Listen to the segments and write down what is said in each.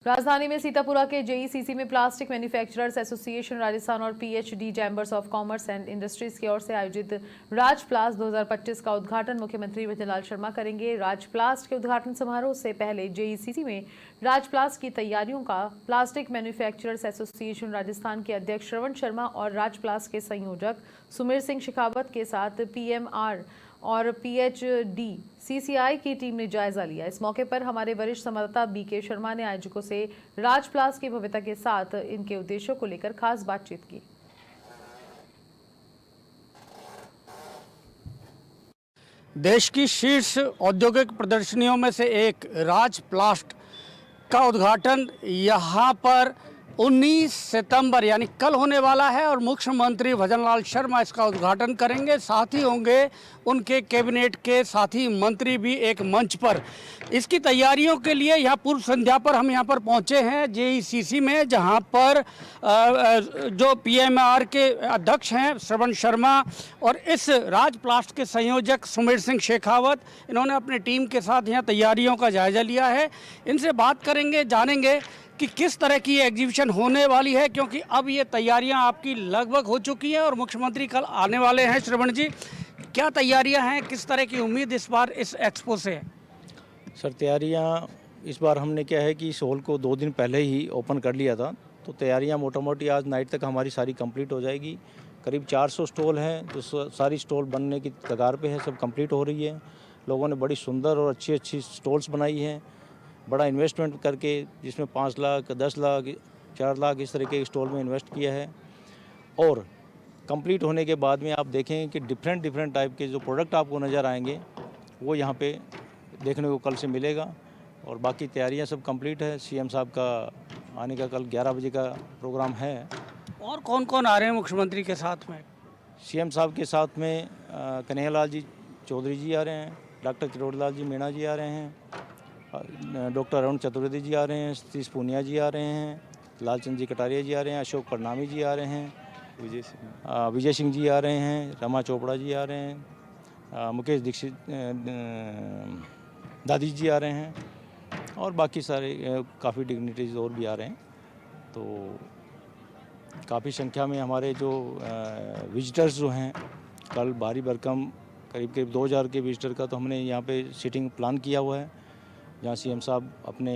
राजधानी में सीतापुरा के जेईसीसी में प्लास्टिक मैन्युफैक्चरर्स एसोसिएशन राजस्थान और PhD chambers of commerce and industries की ओर से आयोजित राजप्लास्ट 2025 का उद्घाटन मुख्यमंत्री भजनलाल शर्मा करेंगे। राजप्लास्ट के उद्घाटन समारोह से पहले जेईसीसी में राजप्लास्ट की तैयारियों का प्लास्टिक मैन्युफैक्चरर्स एसोसिएशन राजस्थान के अध्यक्ष श्रवण शर्मा और राजप्लास्ट के संयोजक सुमेर सिंह शेखावत के साथ पीएमआर और पीएचडी सीसीआई की टीम ने जायजा लिया। इस मौके पर हमारे वरिष्ठ संवाददाता बीके शर्मा ने आयोजकों से राजप्लास्ट की भव्यता के साथ इनके उद्देश्यों को लेकर खास बातचीत की। देश की शीर्ष औद्योगिक प्रदर्शनियों में से एक राजप्लास्ट का उद्घाटन यहाँ पर 19 सितंबर यानी कल होने वाला है और मुख्यमंत्री भजनलाल शर्मा इसका उद्घाटन करेंगे। साथ ही होंगे उनके कैबिनेट के साथी मंत्री भी एक मंच पर। इसकी तैयारियों के लिए यहाँ पूर्व संध्या पर हम यहाँ पर पहुँचे हैं जेईसीसी में, जहाँ पर जो पीएमआर के अध्यक्ष हैं श्रवण शर्मा और इस राजप्लास्ट के संयोजक सुमेर सिंह शेखावत, इन्होंने अपनी टीम के साथ यहाँ तैयारियों का जायजा लिया है। इनसे बात करेंगे, जानेंगे कि किस तरह की ये एग्जीबिशन होने वाली है, क्योंकि अब ये तैयारियां आपकी लगभग हो चुकी हैं और मुख्यमंत्री कल आने वाले हैं। श्रवण जी, क्या तैयारियां हैं, किस तरह की उम्मीद इस बार इस एक्सपो से है? सर, तैयारियां इस बार हमने क्या है कि इस हॉल को 2 दिन पहले ही ओपन कर लिया था, तो तैयारियां मोटा मोटी आज नाइट तक हमारी सारी कंप्लीट हो जाएगी। करीब 400 स्टॉल हैं, तो सारी स्टॉल बनने की कगार पे है, सब कंप्लीट हो रही है। लोगों ने बड़ी सुंदर और अच्छी स्टॉल्स बनाई हैं, बड़ा इन्वेस्टमेंट करके, जिसमें 5 लाख 10 लाख 4 लाख इस तरह के स्टॉल में इन्वेस्ट किया है। और कंप्लीट होने के बाद में आप देखेंगे कि डिफरेंट टाइप के जो प्रोडक्ट आपको नज़र आएंगे वो यहाँ पे देखने को कल से मिलेगा। और बाकी तैयारियाँ सब कंप्लीट है। सीएम साहब का आने का कल 11 बजे का प्रोग्राम है। और कौन कौन आ रहे हैं मुख्यमंत्री के साथ में? सीएम साहब के साथ में कन्हैयालाल जी चौधरी जी आ रहे हैं, डॉक्टर किरोड़ीलाल जी मीणा जी आ रहे हैं, डॉक्टर अरुण चतुर्वेदी जी आ रहे हैं, सतीश पूनिया जी आ रहे हैं, लालचंद जी कटारिया जी आ रहे हैं, अशोक परनामी जी आ रहे हैं, विजय सिंह जी आ रहे हैं, रमा चोपड़ा जी आ रहे हैं, मुकेश दीक्षित दादी जी आ रहे हैं और बाकी सारे काफ़ी डिग्निटरीज और भी आ रहे हैं। तो काफ़ी संख्या में हमारे जो विजिटर्स जो हैं, कल भारी भरकम करीब 2000 के विजिटर का तो हमने यहाँ पे सीटिंग प्लान किया हुआ है, जहाँ सीएम साहब अपने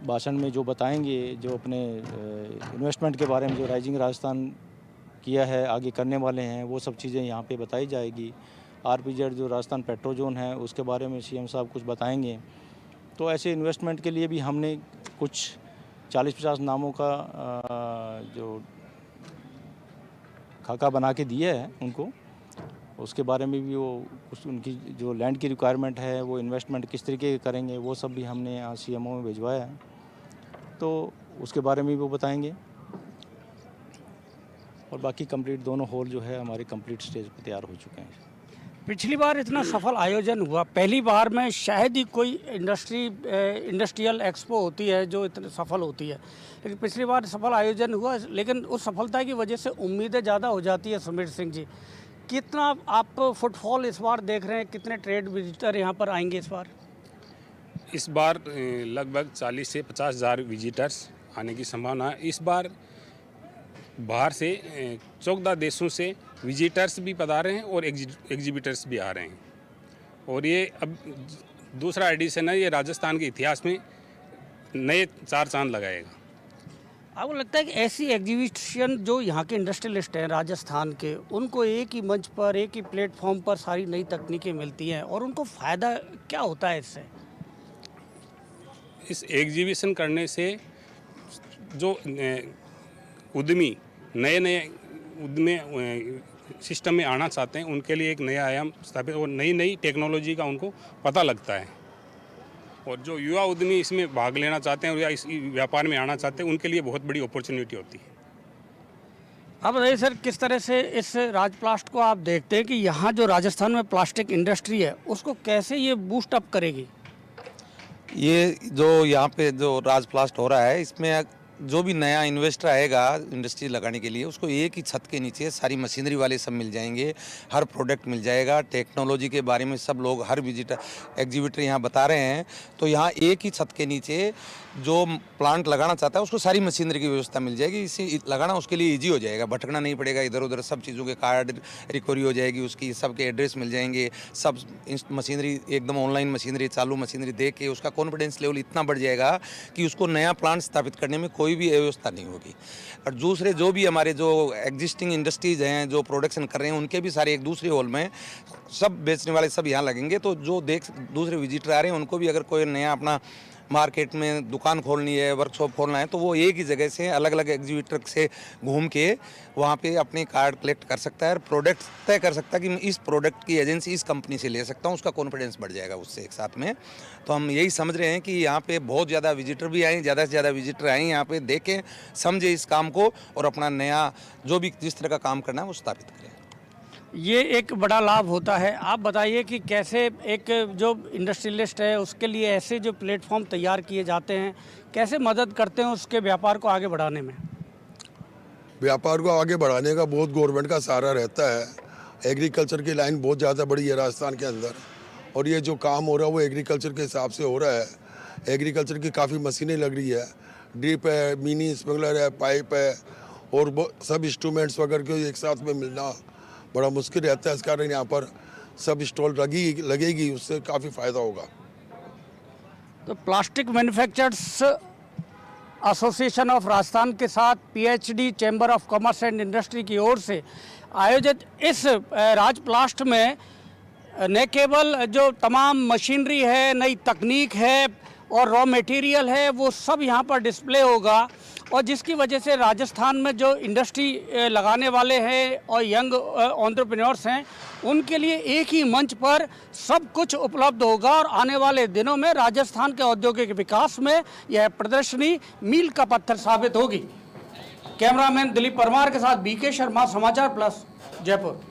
भाषण में जो बताएंगे, जो अपने इन्वेस्टमेंट के बारे में, जो राइजिंग राजस्थान किया है, आगे करने वाले हैं, वो सब चीज़ें यहाँ पे बताई जाएगी। आरपीजेड जो राजस्थान पेट्रो जोन है उसके बारे में सीएम साहब कुछ बताएंगे। तो ऐसे इन्वेस्टमेंट के लिए भी हमने कुछ 40-50 नामों का जो खाका बना के दिया है उनको, उसके बारे में भी वो कुछ उनकी जो लैंड की रिक्वायरमेंट है, वो इन्वेस्टमेंट किस तरीके के करेंगे, वो सब भी हमने यहाँ सीएमओ में भिजवाया है, तो उसके बारे में भी वो बताएंगे। और बाकी कंप्लीट दोनों हॉल जो है हमारे कंप्लीट स्टेज पर तैयार हो चुके हैं। पिछली बार इतना सफल आयोजन हुआ, पहली बार में शायद ही कोई इंडस्ट्रियल एक्सपो होती है जो इतनी सफल होती है, लेकिन पिछली बार सफल आयोजन हुआ, लेकिन उस सफलता की वजह से उम्मीदें ज़्यादा हो जाती है। सुमेर सिंह जी, कितना आप फुटफॉल इस बार देख रहे हैं, कितने ट्रेड विजिटर यहाँ पर आएंगे इस बार? इस बार लगभग 40 से 50 हज़ार विजिटर्स आने की संभावना है। इस बार बाहर से 14 देशों से विजिटर्स भी पधारे हैं और एग्जिबिटर्स भी आ रहे हैं। और ये अब दूसरा एडिशन है, ये राजस्थान के इतिहास में नए 4 चांद लगाएगा। आपको लगता है कि ऐसी एग्जीबिशन जो यहाँ के इंडस्ट्रियलिस्ट हैं राजस्थान के, उनको एक ही मंच पर, एक ही प्लेटफॉर्म पर सारी नई तकनीकें मिलती हैं और उनको फ़ायदा क्या होता है इससे? इस एग्जीबिशन करने से जो उद्यमी नए उद्यमी सिस्टम में आना चाहते हैं, उनके लिए एक नया आयाम स्थापित और नई टेक्नोलॉजी का उनको पता लगता है। और जो युवा उद्यमी इसमें भाग लेना चाहते हैं या इस व्यापार में आना चाहते हैं, उनके लिए बहुत बड़ी अपॉर्चुनिटी होती है। अब बताइए सर, किस तरह से इस राजप्लास्ट को आप देखते हैं कि यहाँ जो राजस्थान में प्लास्टिक इंडस्ट्री है उसको कैसे ये बूस्ट अप करेगी? ये जो यहाँ पे जो राजप्लास्ट हो रहा है, इसमें जो भी नया इन्वेस्टर आएगा इंडस्ट्री लगाने के लिए उसको एक ही छत के नीचे सारी मशीनरी वाले सब मिल जाएंगे, हर प्रोडक्ट मिल जाएगा। टेक्नोलॉजी के बारे में सब लोग हर विजिटर एग्जीबिटर यहाँ बता रहे हैं। तो यहाँ एक ही छत के नीचे जो प्लांट लगाना चाहता है उसको सारी मशीनरी की व्यवस्था मिल जाएगी। इससे लगाना उसके लिए ईजी हो जाएगा, भटकना नहीं पड़ेगा इधर उधर। सब चीज़ों के कार्ड रिकवरी हो जाएगी, उसकी सबके एड्रेस मिल जाएंगे। सब मशीनरी एकदम ऑनलाइन मशीनरी, चालू मशीनरी देख के उसका कॉन्फिडेंस लेवल इतना बढ़ जाएगा कि उसको नया प्लांट स्थापित करने में कोई भी अव्यवस्था नहीं होगी। और दूसरे जो भी हमारे जो एग्जिस्टिंग इंडस्ट्रीज़ हैं जो प्रोडक्शन कर रहे हैं उनके भी सारे एक दूसरे हॉल में सब बेचने वाले सब यहाँ लगेंगे। तो जो दूसरे विजिटर आ रहे हैं उनको भी अगर कोई नया अपना मार्केट में दुकान खोलनी है, वर्कशॉप खोलना है, तो वो एक ही जगह से अलग अलग एग्जीबिटर से घूम के वहाँ पे अपने कार्ड कलेक्ट कर सकता है और प्रोडक्ट तय कर सकता है कि मैं इस प्रोडक्ट की एजेंसी इस कंपनी से ले सकता हूँ। उसका कॉन्फिडेंस बढ़ जाएगा उससे एक साथ में। तो हम यही समझ रहे हैं कि यहाँ पे बहुत ज़्यादा विजिटर भी आए, ज़्यादा से ज़्यादा विजिटर आए यहाँ पे, देखें, समझे इस काम को और अपना नया जो भी जिस तरह का काम करना है वो स्थापित करें। ये एक बड़ा लाभ होता है। आप बताइए कि कैसे एक जो इंडस्ट्रियलिस्ट है उसके लिए ऐसे जो प्लेटफॉर्म तैयार किए जाते हैं, कैसे मदद करते हैं उसके व्यापार को आगे बढ़ाने में? व्यापार को आगे बढ़ाने का बहुत गवर्नमेंट का सहारा रहता है। एग्रीकल्चर की लाइन बहुत ज़्यादा बड़ी है राजस्थान के अंदर, और ये जो काम हो रहा है वो एग्रीकल्चर के हिसाब से हो रहा है। एग्रीकल्चर की काफ़ी मशीनें लग रही है, ड्रिप है, मिनी स्प्रिंकलर है, पाइप है, और सब इंस्ट्रूमेंट्स वगैरह को एक साथ में मिलना बड़ा मुश्किल रहता है। इस कारण यहाँ पर सब स्टॉल लगेगी, उससे काफ़ी फ़ायदा होगा। तो plastic manufacturers association of Rajasthan के साथ PhD chamber of commerce and industry की ओर से आयोजित इस राजप्लास्ट में न केवल जो तमाम मशीनरी है, नई तकनीक है और रॉ मटेरियल है, वो सब यहाँ पर डिस्प्ले होगा, और जिसकी वजह से राजस्थान में जो इंडस्ट्री लगाने वाले हैं और यंग एंटरप्रेन्योर्स हैं उनके लिए एक ही मंच पर सब कुछ उपलब्ध होगा। और आने वाले दिनों में राजस्थान के औद्योगिक विकास में यह प्रदर्शनी मील का पत्थर साबित होगी। कैमरामैन दिलीप परमार के साथ बीके शर्मा, समाचार प्लस, जयपुर।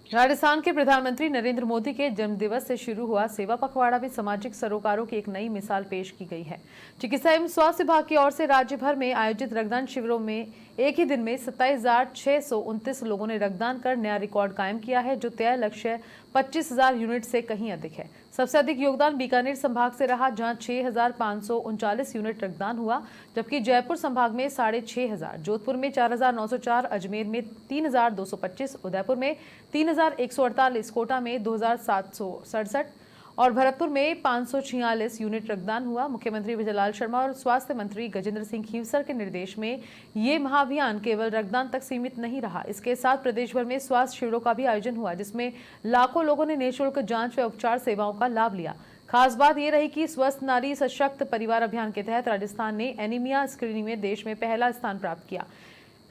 राजस्थान के प्रधानमंत्री नरेंद्र मोदी के जन्मदिवस से शुरू हुआ सेवा पखवाड़ा में सामाजिक सरोकारों की एक नई मिसाल पेश की गई है। चिकित्सा एवं स्वास्थ्य विभाग की ओर से राज्य भर में आयोजित रक्तदान शिविरों में एक ही दिन में 27,629 लोगों ने रक्तदान कर नया रिकॉर्ड कायम किया है, जो तय लक्ष्य 25,000 यूनिट से कहीं अधिक है। सबसे अधिक योगदान बीकानेर संभाग से रहा, जहां 6,539 यूनिट रक्तदान हुआ, जबकि जयपुर संभाग में 6,500, जोधपुर में 4,904, अजमेर में 3,225, उदयपुर में 3,148, कोटा में 2,767 और भरतपुर में 546 यूनिट रक्तदान हुआ। मुख्यमंत्री विजयलाल शर्मा और स्वास्थ्य मंत्री गजेंद्र सिंह खींवसर के निर्देश में ये महाअभियान केवल रक्तदान तक सीमित नहीं रहा। इसके साथ प्रदेश भर में स्वास्थ्य शिविरों का भी आयोजन हुआ, जिसमें लाखों लोगों ने निःशुल्क जांच व उपचार सेवाओं का लाभ लिया। खास बात ये रही कि स्वस्थ नारी सशक्त परिवार अभियान के तहत राजस्थान ने एनीमिया स्क्रीनिंग में देश में पहला स्थान प्राप्त किया।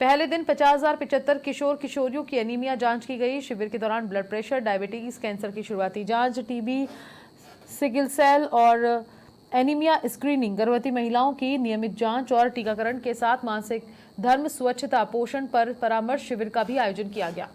पहले दिन 50,075 किशोर किशोरियों की एनीमिया जांच की गई। शिविर के दौरान ब्लड प्रेशर, डायबिटीज, कैंसर की शुरुआती जांच, टीबी, सिकल सेल और एनीमिया स्क्रीनिंग, गर्भवती महिलाओं की नियमित जांच और टीकाकरण के साथ मासिक धर्म, स्वच्छता, पोषण पर परामर्श शिविर का भी आयोजन किया गया।